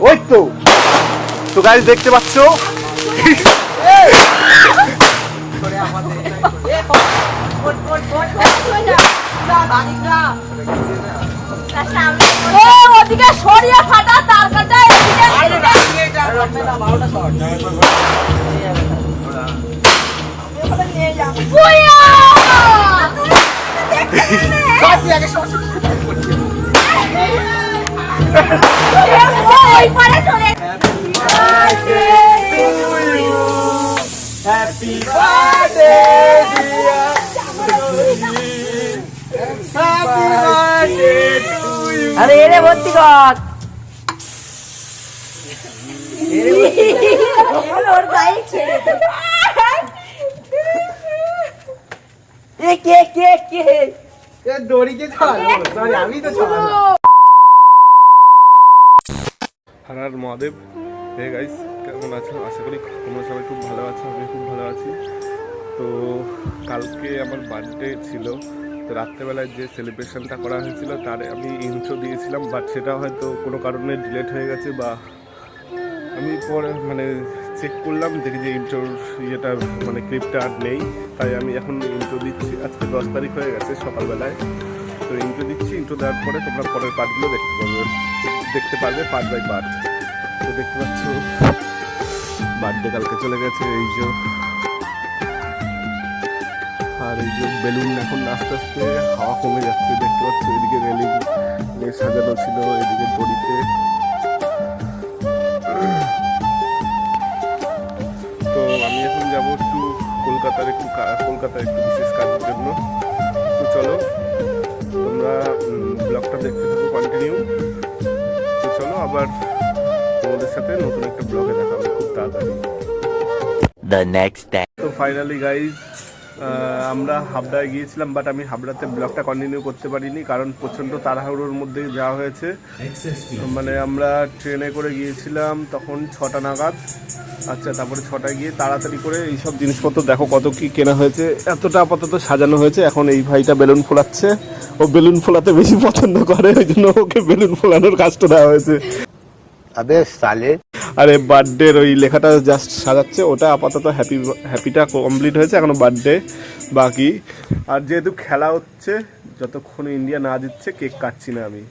ওই তো গাইস দেখতে পাচ্ছ ওদিকে সরিয়ে ফাটা তার কাটা Happy birthday dear Happy birthday to you আরে এরে ভর্তি কর ওর গায়ে ছেড়ে দে এ কে এ দড়িকে ছাড়ো সরি আমি তো ছাড়ালাম হর মহাদেব হে গাইস কেমন আছো আশা করি তোমরা সবাই খুব ভালো আছো আমি খুব ভালো আছি তো কালকে আমার বার্থডে ছিল তো রাত্রেবেলায় যে সেলিব্রেশনটা করা হয়েছিল তার আমি ইন্ট্রো দিয়েছিলাম বাট সেটা হয়তো কোনো কারণে ডিলেট হয়ে গেছে বা আমি পরে মানে চেক করলাম দেখি যে ইন্ট্রোর ইয়েটা মানে ক্লিপটা আর নেই তাই আমি এখন ইন্ট্রো দিচ্ছি আজকে 10 তারিখ হয়ে গেছে সকালবেলায় তো ইন্ট্রো দিচ্ছি ইন্ট্রো দেওয়ার পরে তোমরা পরের পার্টগুলো দেখতে পারবে পার্ট বাই পার্ট তো দেখতে পাচ্ছ বার্থডে কালকে চলে গেছে এই যে আর এই যে বেলুন এখন আস্তে আস্তে হাওয়া কমে যাচ্ছে দেখতে পাচ্ছ এদিকে রেলিং সাজানো ছিল এদিকে দড়িতে তো আমি এখন যাবো একটু কলকাতার একটু বিশেষ কাজের জন্য তো চলো তোমরা ব্লগটা দেখতে থাকো কন্টিনিউ তো চলো আবার তোমাদের সাথে নতুন একটা ব্লগে দেখা হবে খুব তাড়াতাড়ি The next day. তো ফাইনালি গাইজ আমরা হাবড়ায় গিয়েছিলাম বাট আমি হাবড়াতে ব্লগটা কন্টিনিউ করতে পারিনি কারণ প্রচণ্ড তাড়াহুড়োর মধ্যে যাওয়া হয়েছে মানে আমরা ট্রেনে করে গিয়েছিলাম তখন 6টা নাগাদ আচ্ছা তারপরে 6টায় গিয়ে তাড়াতাড়ি করে এইসব জিনিসপত্র দেখো কত কি কেনা হয়েছে এতটা আপাতত সাজানো হয়েছে এখন এই ভাইটা বেলুন ফোলাচ্ছে ও বেলুন ফোলাতে বেশি পছন্দ করে ওই জন্য ওকে বেলুন ফোলানোর কাজটা দেওয়া হয়েছে अबे साले আরে বার্থডের ওই লেখাটা জাস্ট সাজাচ্ছে ওটা আপাতত হ্যাপিটা কমপ্লিট হয়েছে এখনো বার্থডে বাকি আর যেহেতু খেলা হচ্ছে যতক্ষণ ইন্ডিয়া না জিতছে কেক কাটছি না আমি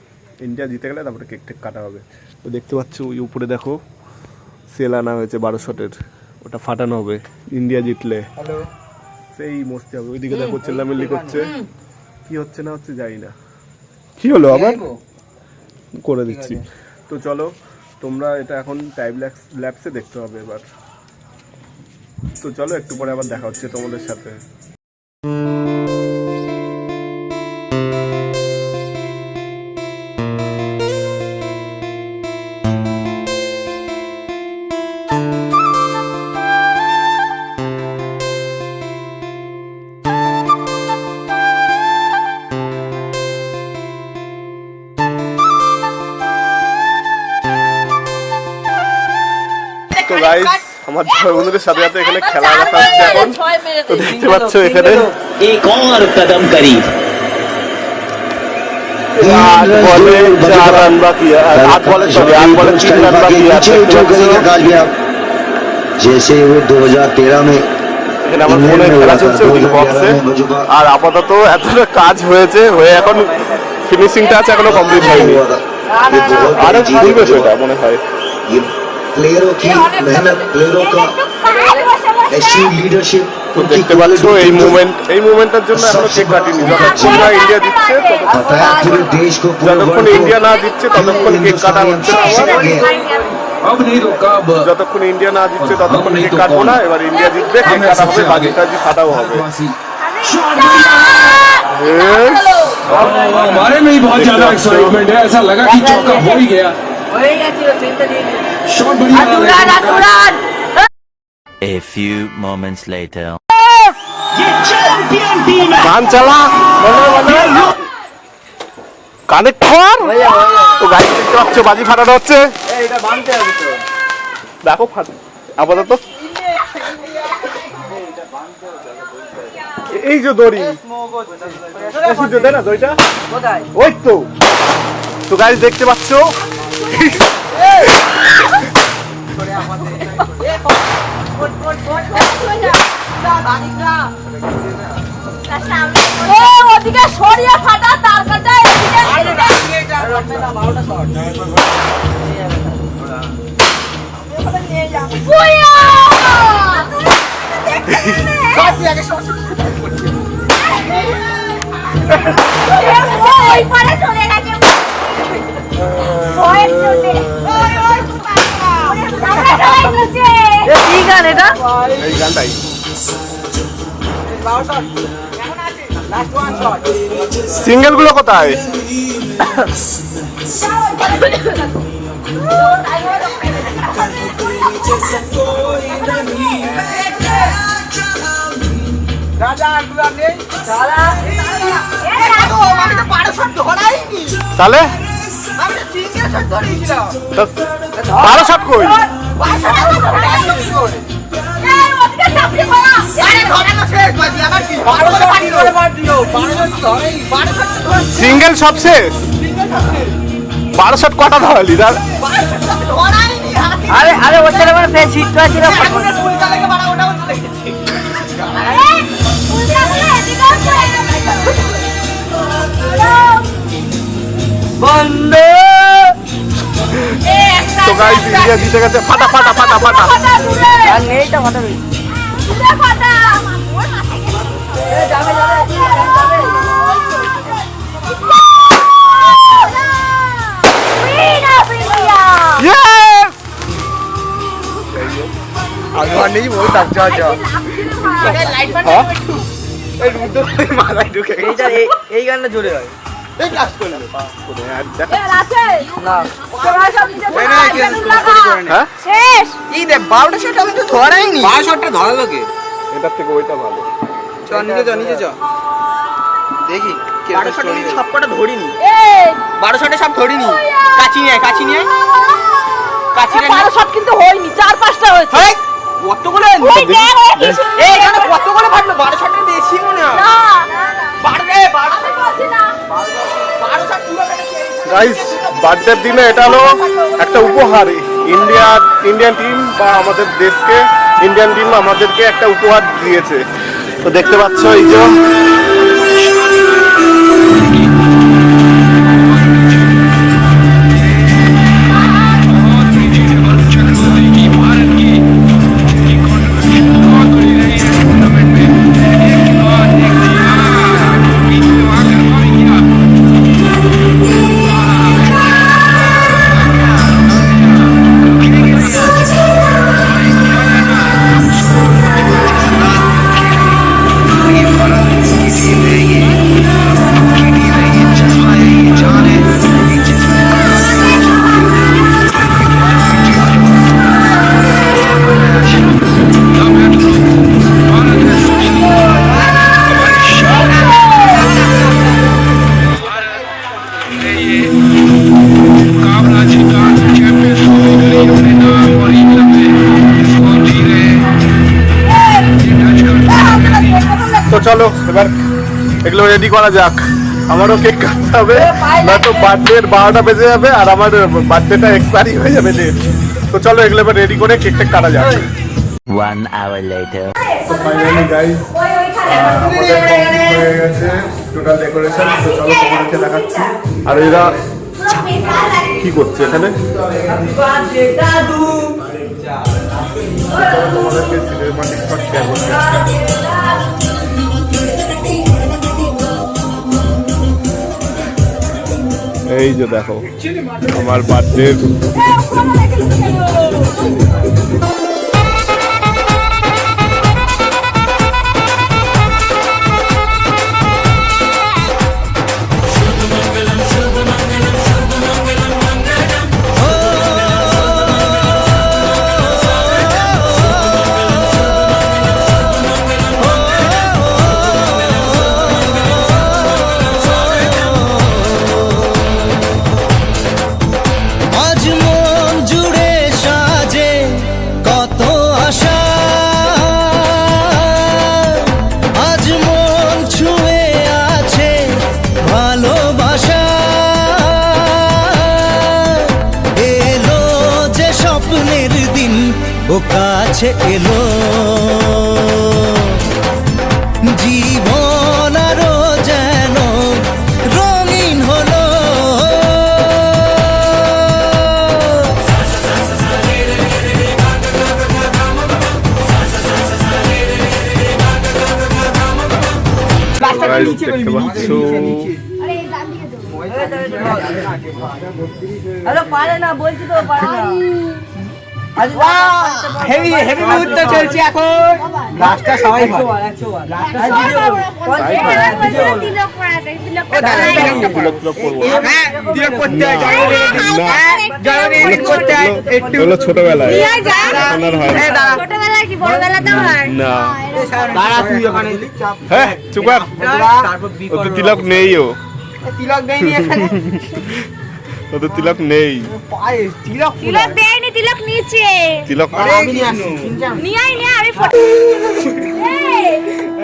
ইন্ডিয়া জিতে গেলে তারপরে কেক টেক কাটা হবে তো দেখতে পাচ্ছ ওই উপরে দেখো সেল আনা হয়েছে 12 শটের ওটা ফাটানো হবে ইন্ডিয়া জিতলে সেই মস্তি হবে ওইদিকে দেখো চেল্লামিল্লি করছে কি হচ্ছে না হচ্ছে জানি না কি হলো আবার করে দিচ্ছি তো চলো তোমরা এটা এখন টাইম ল্যাপসে দেখতে হবে এবার তো চলো একটু পরে আবার দেখা হচ্ছে তোমাদের সাথে তো গাইস আমার ছয় বন্ধুদের সাথে সাথে এখানে খেলা দেখা হচ্ছে এখন তো দেখতে পাচ্ছ এখানে एक और कदम करीब 8 বলে 4 রান বাকি আর 8 বলে 3 রান বাকি আছে जैसे वो 2013 में এখানে আমার ফোনে খেলা চলছে ওদিকে বক্সে আর আপাতত এতটা কাজ হয়েছে হয়ে এখন ফিনিশিংটা আছে এখনো কমপ্লিট হয়নি আরো খুলবে সেটা মনে হয় प्लेयरों की मेहनत प्लेयरों का ऐसी लीडरशिप দেখতে পাচ্ছ এই মুভমেন্টের জন্য এখনো কেক কাটিনি যতক্ষণ না ইন্ডিয়া জিতছে पूरे देश को যতক্ষণ ইন্ডিয়া না জিতছে ততক্ষণ কেক কাটা হচ্ছে अब नहीं रुका अब যতক্ষণ ইন্ডিয়া না জিতছে ততক্ষণ কেক কাটবো না এবার ইন্ডিয়া জিতবে কেক কাটা হবে বাকিটা যে ফাটাও হবে हमारे में ही बहुत ज्यादा एक्साइटमेंट है ऐसा लगा कि चौका हो ही गया शॉट बढ़िया A few moments later. গান চালা কানেক্ট কর তো গাড়ি দেখতে পাচ্ছ বাজি ফাটানো হচ্ছে দেখো আপাতত এই যে দড়ি দে না দড়িটা ওই তো গাড়ি দেখতে পাচ্ছ এ ওদিকে সরিয়ে ফাটা তার কাটায় ওই পারে চলে গেছে ওই চলে কি গান এটা? এই গানটাই সিঙ্গেল গুলো কোথায়? তাহলে 12 শট কই? সিঙ্গেল সব শেষ। 12 শট কটা ধরালি? আরে আরে ওর ছেলে মানে ফেস হিট করেছিল বন্ধ। তো গাইস ইন্ডিয়া জিতে গেছে। ফাটা ফাটা ফাটা ফাটা আর নেই তো ফাটা নেই ফাটা যাবে ইয়েস আগেবার নেই বই তার যা যা এই রুদ্র মাথায় ঢুকে এইটা এই গানটা জোরে হয় এই ক্লাস করলে হ্যাঁ শেষ এই দে 12টা শট আমি তো ধরাইনি 12 শটটা ধরালো কে এটার থেকে ওইটা ভালো। চল নিচে চ দেখি 12 শটে সবকটা ধরিনি এই 12 শটে সব ধরিনি কাছি নিয়ে কাছি নিয়ে 12 শট কিন্তু হয়নি 4-5টা হয়েছে এই কতগুলো ওই দেখ ওই কি এই এখানে কতগুলো ফাটলো 12 শটের বেশি মনে হয় না 12 শট পুরো গাইস বার্থডের দিনে এটা হলো একটা উপহার। ইন্ডিয়ান টিম বা আমাদের দেশকে ইন্ডিয়ান টিম আমাদেরকে একটা উপহার দিয়েছে। তো দেখতে পাচ্ছ এই যে তো চলো এবার এগুলো রেডি করা যাক। আমারও কেক কাটতে হবে, নয়তো বার্থডের 12টা বেজে যাবে আর আমার বার্থডেটা এক্সপায়ারি হয়ে যাবে ডেট। তো চলো এগুলো এবার রেডি করে কেকটা কাটা যাক। 1 hour later. তো ফাইনালি গাইস আমাদের কমপ্লিট হয়ে গেছে টোটাল ডেকোরেশন। তো চলো তোমাদেরকে দেখাচ্ছি। আর এরা কি করছে এখানে তোমাদেরকে সিনেমাটিক শট শেয়ার করছি। এই যে দেখো আমার বার্থডে স্বপ্নের দিন ও কাছে এলো, জীবন আরো যেন রঙিন হলো। Guys, দেখতে পাচ্ছ আরে পারে না, বলছি তো পারে না। হেভি হেভি মুহূর্ত চলছে এখন। লাস্টটা সবাই ভালো। ছোটবেলায় ছোটবেলায় কি বড়বেলাতে হয় না, দাঁড়া তুই ওখানে। হ্যাঁ চুপ কর, তারপর ও তো তিলক নেই, ও তিলক দেয়নি এখানে। ও তো তিলক নেই, পায়ে তিলক তিলক দেয়নি, তিলক নিচে তিলক আমি নিয়ে আসছি। নিয়ে আই নিয়ে আমি ফটো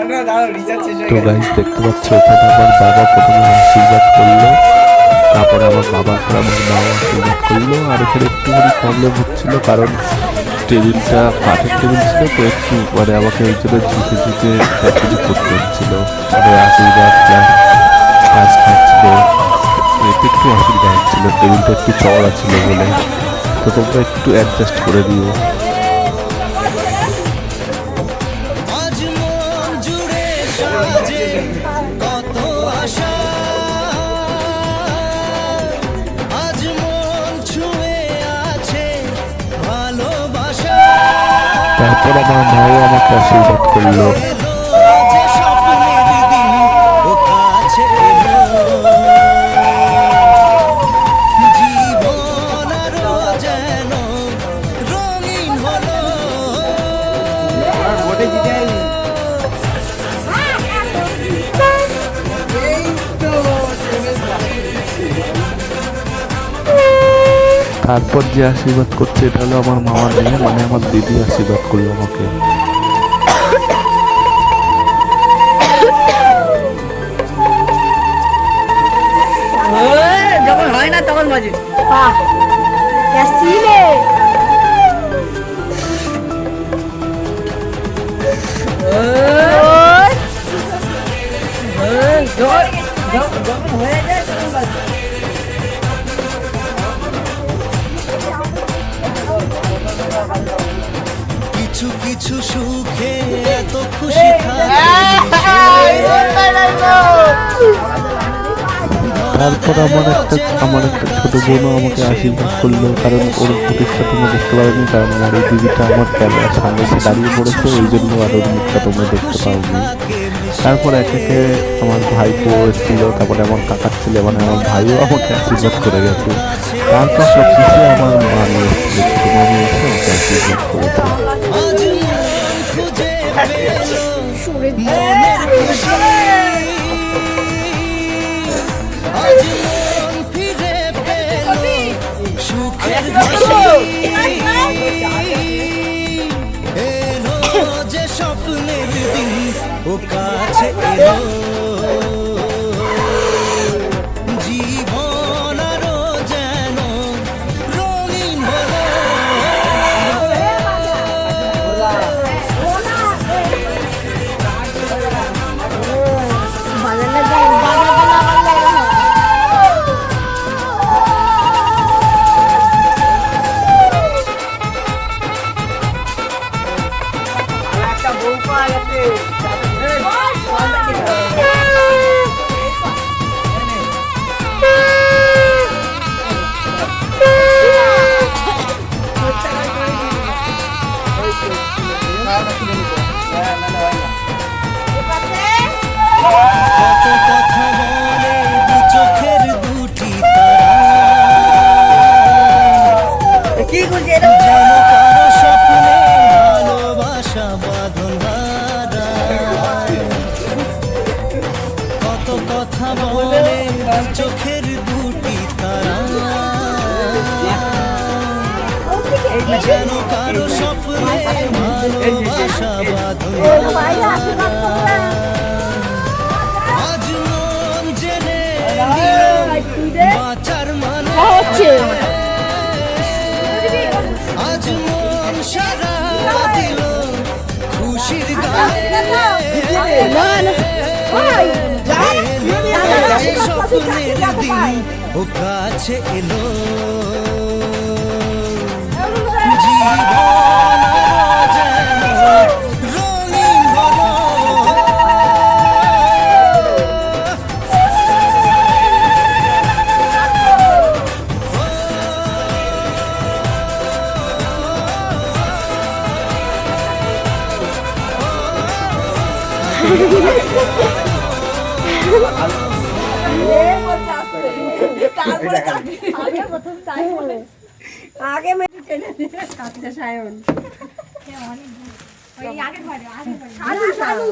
না দাঁড়া রিচার্জ শেষ হয়ে তো গেছে। গাইস দেখতে পাচ্ছ এখানে আমার বাবা প্রথমে আশীর্বাদ করলো, তারপরে আমার বাবার পর আমার মাও আশীর্বাদ করলো। আর এখানে একটুখানি প্রবলেম হচ্ছিল, কারণ টেবিলটা কাঠের টেবিল ছিল, তো একটু মানে আমাকে এই জন্য ঝুঁকে ঝুঁকে সব কিছু করতে হচ্ছিল, মানে আশীর্বাদ কাজ খাচ্ছিল, এতে একটু অসুবিধা হচ্ছিল, টেবিলটা একটু চওড়া ছিল বলে। তো তোমরা একটু অ্যাডজাস্ট করে দিও। আজ মন জুড়ে সাজে কত আশা, আজ মন ছুঁয়ে আছে ভালোবাসা। তারপর আমার মাও আমাকে আশীর্বাদ করলো। এলো যে স্বপ্নের দিন ও কাছে এলো, জীবন আরো যেন রঙিন হলো। ভোটে জিতে আইনি। তারপর যে আশীর্বাদ করছে এটা হলো আমার মামার মেয়ে, মানে আমার দিদি আশীর্বাদ করলো আমাকে। যখন হয় না তখন বাজে। ক্যাসিনে যখন হয়ে যায় তখন বাজে। কিছু কিছু সুখে এত খুশি তারপর আমার একটা ছোট বোনও আমাকে আশীর্বাদ করলো, কারণ ওর প্রতিষ্ঠা তোমরা দেখতে পারোনি, কারণ আমার এই দিদিটা আমার ক্যামেরার সামনে এসে দাঁড়িয়ে পড়েছে, ওই জন্য আর ওর মুখটা তোমরা দেখতে পাওনি। তারপর একে আমার ভাইপো এসেছিল, তারপরে আমার কাকার ছেলে মানে আমার ভাইও আমাকে আশীর্বাদ করে গেছে। তারপর সব শেষে আমার মা নিয়ে এসেছিল, ছোটো মামি এসে আমাকে আশীর্বাদ করেছে। আজ মন খুঁজে পেল মনের খুশি, আজ মন ফিরে পেল সুখের হাসি। এলো যে স্বপ্নের দিন ও কাছে এলো, জীবন আরো যেন রঙিন হলো। একটা বউ পাওয়া গেছে। কত কথা বলে দু চোখের দুটি তারা, কি করছে যেন কারো স্বপ্নে ভালোবাসা বাঁধন হারায়। কত কথা বলে দু চোখের দুটি তারা, যেন কারো স্বপ্নে ভালোবাসা বাঁধন হারায়। আজ মন জেনে নিল বাঁচার মানে, আজ মন সারা দিল খুশির গানে স্বপ্নের দিন ও কাছে এলো জীবন যেন রঙিন হলো আগে মেয়ে টেনে দিয়ে কাছে সায়ন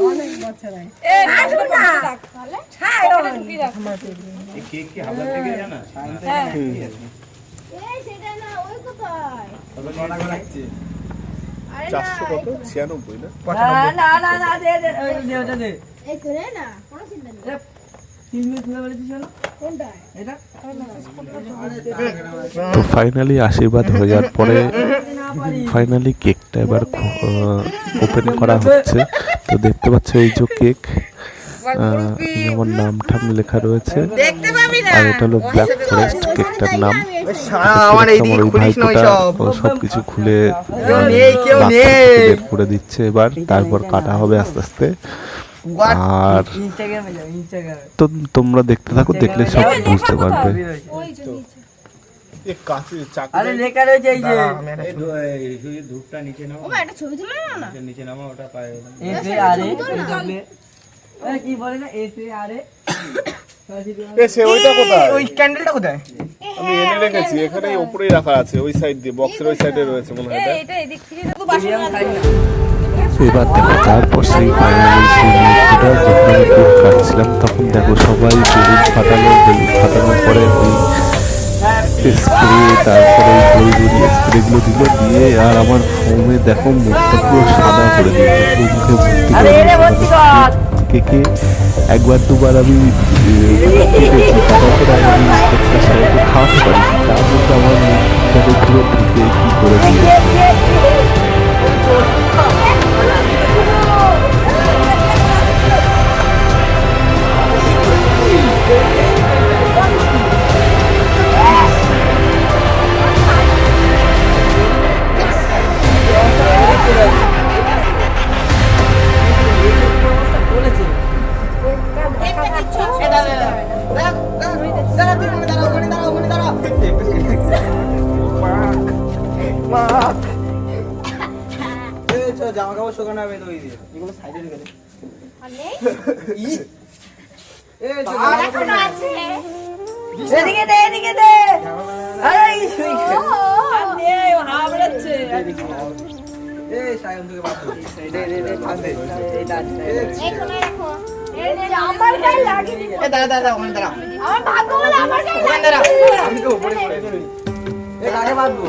অনেক বছর হয় চারশো কত 96 না তো ফাইনালি আশীর্বাদ হয়ে যাওয়ার পরে ফাইনালি কেকটা এবার ওপেন করা হচ্ছে। তো দেখতে পাচ্ছ এই যে কেক, আমার নামটা লেখা রয়েছে, আর এটা হলো ব্ল্যাক ফরেস্ট কেকটার নাম। আমার ওই ভাইটা সবকিছু খুলে বের করে দিচ্ছে এবার, তারপর কাটা হবে আস্তে আস্তে। আর তো তোমরা দেখতে থাকো, দেখলে সব বুঝতে পারবে। আমি এনে রেখেছি এখানে, উপরেই রাখা আছে, ওই সাইড দিয়ে বক্সের ওই সাইডে রয়েছে মনে হয়। এবার দেখো তারপর সেই ফাইনালি সেই মুহূর্তটা যখন আমি কেক কাটছিলাম, তখন দেখো সবাই বেলুন ফাটানোর পরে ওই স্প্রে, তারপরে ওই ঘড়ি স্প্রেগুলো দিল, দিয়ে আর আমার ফোমে দেখো মুখটা পুরো সাদা করে দিয়েছে, মুখে ভর্তি কেকে। একবার দুবার আমি কেটেছি, তারপর আমি খাওয়াতে পারি, তার মধ্যে আমার মুখটাকে পুরো ঢুকে কি করে দিয়েছে। জামা কাপড় শুকানো হবে তো, এগুলো সাইডে রেখে দে। এদিকে দে, এদিকে দে। আরে এই নে হাবড়াচ্ছে। এই সায়ন থেকে বাদ দে, দে বাদ দে। এখানে রাখো। এই নে আমার গায়ে লাগিনি। এ দাঁড়া ওখানে দাঁড়া। আমার ভাগ্য বলে আমার গায়ে ওখানে দাঁড়া। আমি তো উপরে পড়ে গেছি। এ কাকে বাঁধবো?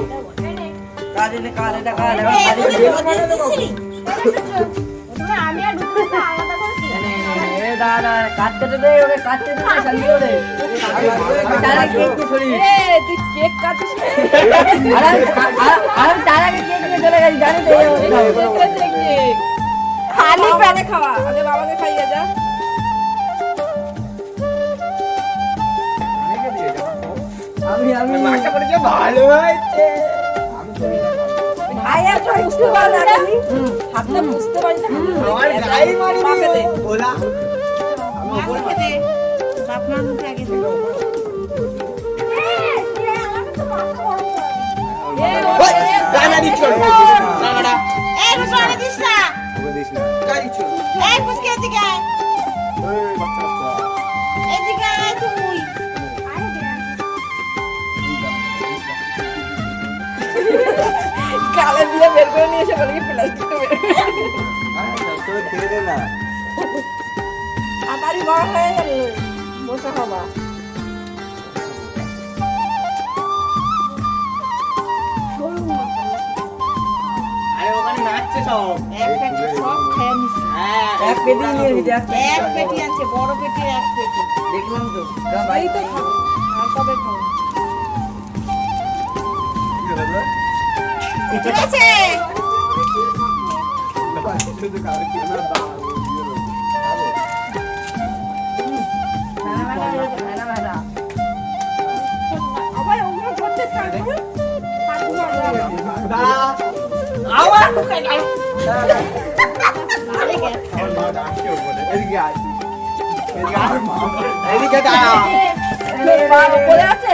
কাজে এটা কাজ আমি আর ঢুকতে না, আলাদা করছি। এ দাঁড়া কাটতে দে, ওকে কাটতে দে, শান্তি করে। দাঁড়া কেক কে ছড়ি। এ তুই কেক কাটিস। আরে দাঁড়া কেক নিয়ে চলে গেছি, জানি তো। খালি পেটে খাওয়া, আগে বাবাকে খাইয়ে যা। আমি মাছটা পড়েছে ভালো হয়েছে। আয়া তো বুঝতে পারলা না, হাতটা বুঝতে পারি না। আমার গাই মারি বাপে দে। ওলা আমি উপরে দে। আপনার মুখে আগে দে। গানা দিচ্ছ গানাটা। এই রুসানি দিস না। ওকে দিস না, গাই দিচ্ছ। এই পুচকে এদিকে আয়। এই বাচ্চা বাচ্চা এদিকে আয় তুই। কালে দিয়ে বের করে নিয়ে এসে বলে কি প্লাস্টিক বের। তো খেয়ে দে না। আমারই বড় হয়ে গেল, বসে খাবা। আরে ওখানে নাচছে সব। এক প্যাকেট সব খেয়ে নিস। হ্যাঁ, এক পেটি নিয়ে নিয়ে যা। এক পেটি আছে, বড় পেটি এক পেটি। দেখলাম তো। ভাই তো খাবো, আর কবে খাবো? ঠিক আছে বলে আছে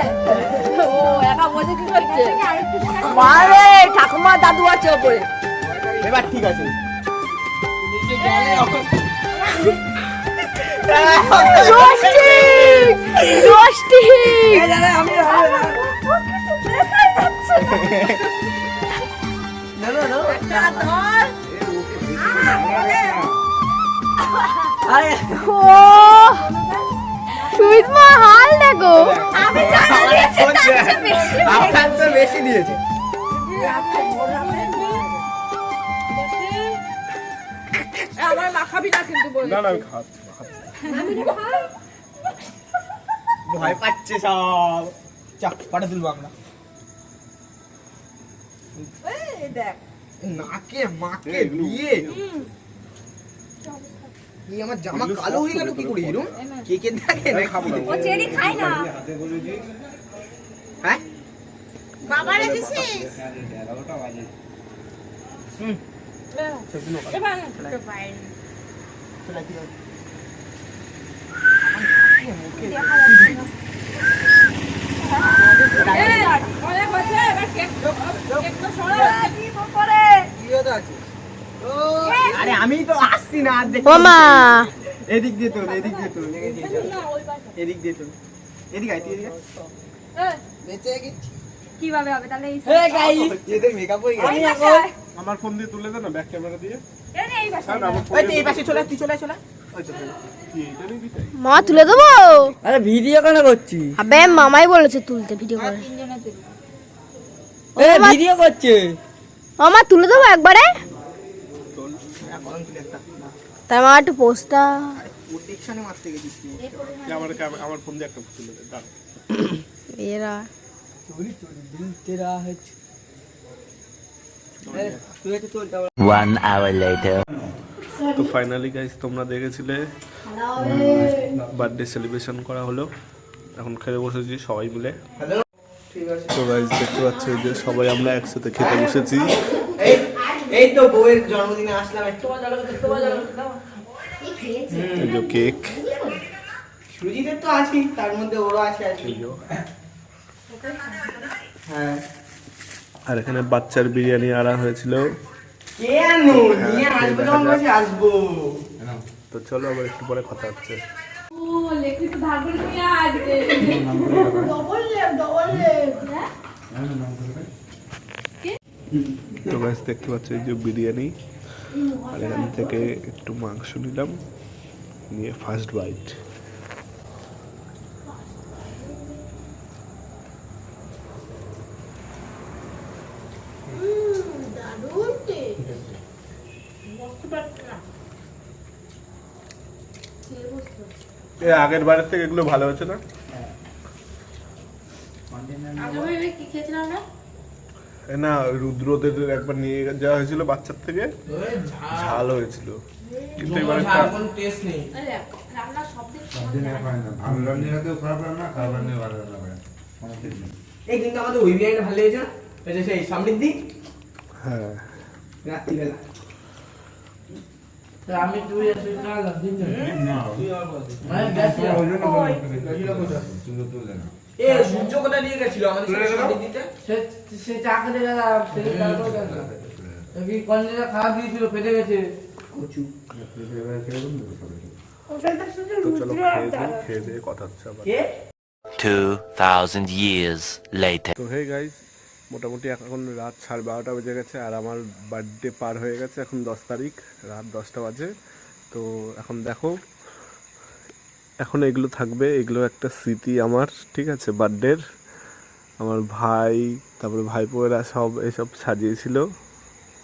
ও একা বসে কি করছে মারে ঠাকুমা দাদু আছে ওপরে এবার ঠিক আছে সুইট মা হাল দেখো আমি বেশি দিয়েছে আমার মা খাবি না কিন্তু বলে না আমি খাচ্ছি ভয় পাচ্ছে সব চাপ পাটা তুলবো আমরা দেখ নাকে মাকে দিয়ে এই আমার জামা কালো হয়ে গেল কি করে এরকম কে কে দেখে না খাবো ও চেরি খায় না হ্যাঁ বাবা রেখেছিস এবার আরে আমি তো আসছি না ও মা এদিক দিয়ে তোল এদিক দিয়ে তোল এদিক দিয়ে তোল এদিক আয় তুই এদিক বেঁচে গেছি কিভাবে হবে তাহলে এই এদের মেকআপ হয়ে গেছে আমার ফোন দিয়ে তুলে দে না ব্যাক ক্যামেরা দিয়ে এই বাসা হ্যাঁ, আমার ফোন ওই তুই এই পাশে চলে তুই চলে চলে কি এটা নিবি তাই মা তুলে দেবো আরে ভিডিও কেন করছিস আবে মামাই বলেছে তুলতে ভিডিও করে এ ভিডিও করছে মামা তুলে দেবো একবারে তার মা একটু পোস্টটা প্রোটেকশনে মারতে গেছিস তুই আমার ফোন দিয়ে একটা তুলে দে দাঁড়া এরা চলি চলি দিল তেরা है তুই একটু চল 1 hour later. তো ফাইনালি গাইস তোমরা দেখেছিলে বার্থডে সেলিব্রেশন করা হলো এখন খেতে বসেছি সবাই মিলে ঠিক আছে তো গাইস দেখতে পাচ্ছ যে সবাই আমরা একসাথে খেতে বসেছি এই এই তো বউয়ের জন্মদিনে আসলাম একটু এই যে কেক সুজিতের তো আছে তার মধ্যে ওরও আছে আর কি হ্যাঁ আর এখানে বাচ্চার বিরিয়ানি আনা হয়েছিল কেন নিয়ে আসবো যখন বলছি আসবো তো চলো আবার একটু পরে কথা হচ্ছে ও লেখি তো ধার করে নিয়ে আজকে ডবল তো গাইস দেখতে পাচ্ছ এই যে বিরিয়ানি আর এখান থেকে একটু মাংস নিলাম নিয়ে ফার্স্ট বাইট আগের বারের থেকে এগুলো ভালো হচ্ছে না কি খেয়েছিলাম না এ না রুদ্রদের একবার নিয়ে যাওয়া হয়েছিল বাচ্চার থেকে ঝাল হয়েছিল কিন্তু এবারে টেস্ট নেই রান্না সব দিক এই কিন্তু আমাদের ওই বিরিয়ানিটা ভালো লেগেছে না এটা সেই সামনের দিক হ্যাঁ রাত্রিবেলা আমি তুই এসে না দিন না মানে গেছি এ সূর্য কোথা নিয়ে গেছিল আমাদের সামনে দিতে সে চা খেতে গেল সে তারপর গেল কি কন্ডিটা খারাপ দিয়েছিল ফেটে গেছে কচু তো চলো খেয়ে দিয়ে কথা হচ্ছে আবার কে 2000 years later. তো হে গাইস মোটামুটি এখন রাত 12:30 বেজে গেছে আর আমার বার্থডে পার হয়ে গেছে এখন 10 তারিখ রাত 10টা বাজে তো এখন দেখো এখন এগুলো থাকবে এগুলো একটা স্মৃতি আমার ঠিক আছে বার্থডের আমার ভাই তারপরে ভাইপোয়েরা সব এসব সাজিয়েছিল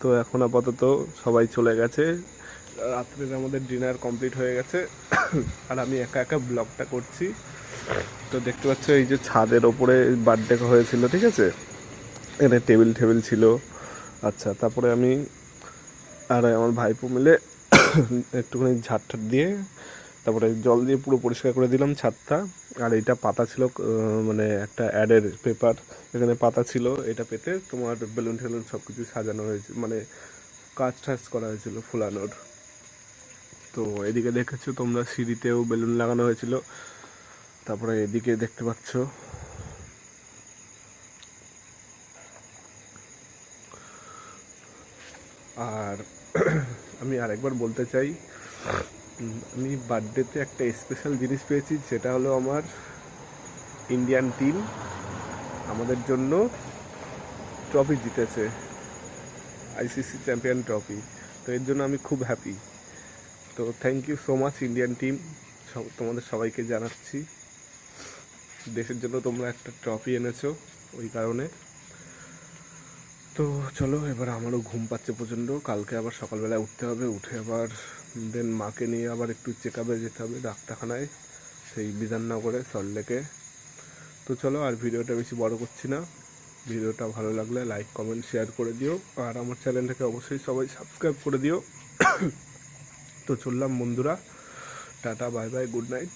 তো এখন আপাতত সবাই চলে গেছে রাত্রের আমাদের ডিনার কমপ্লিট হয়ে গেছে আর আমি একা একা ব্লগটা করছি তো দেখতে পাচ্ছ এই যে ছাদের ওপরে বার্থডে হয়েছিল ঠিক আছে এখানে টেবিল ছিল আচ্ছা, তারপরে আমি আর আমার ভাইপো মিলে একটুখানি ঝাড় দিয়ে তারপরে জল দিয়ে পুরো পরিষ্কার করে দিলাম ছাদটা। আর এইটা পাতা ছিল, মানে একটা অ্যাডের পেপার, এখানে পাতা ছিল, এটা পেতে তোমার বেলুন টেলুন সব কিছু সাজানো হয়েছে, মানে কাজ টাজ করা হয়েছিল ফুলানোর। তো এদিকে দেখেছো তোমরা সিঁড়িতেও বেলুন লাগানো হয়েছিল। তারপরে এদিকে দেখতে পাচ্ছ আর আমি আরেকবার বলতে চাই, আমি বার্থডেতে একটা স্পেশাল জিনিস পেয়েছি, সেটা হলো আমার ইন্ডিয়ান টিম আমাদের জন্য ট্রফি জিতেছে, আইসিসি চ্যাম্পিয়ন ট্রফি। তো এর জন্য আমি খুব হ্যাপি। তো thank you so much Indian team, তোমাদের সবাইকে জানাচ্ছি, দেশের জন্য তোমরা একটা ট্রফি এনেছো ওই কারণে। তো চলো, এবার আমারও ঘুম পাচ্ছে প্রচণ্ড, কালকে আবার সকালবেলায় উঠতে হবে, উঠে আবার দেন মাকে নিয়ে আবার একটু চেক আপে যেতে হবে ডাক্তারখানায়, সেই বিধাননগরে সল্টলেকে। তো চলো, আর ভিডিওটা বেশি বড় করছি না, ভিডিওটা ভালো লাগলে লাইক কমেন্ট শেয়ার করে দিও, আর আমার চ্যানেলটাকে অবশ্যই সবাই সাবস্ক্রাইব করে দিও। তো চললাম বন্ধুরা, tata, bye bye, good night.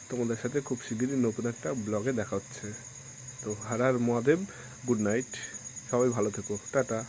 তোমাদের সাথে খুব শিগগিরই নতুন একটা ব্লগে দেখা হচ্ছে। তো হর হর মহাদেব, গুড নাইট, সবাই ভালো থেকো, টাটা।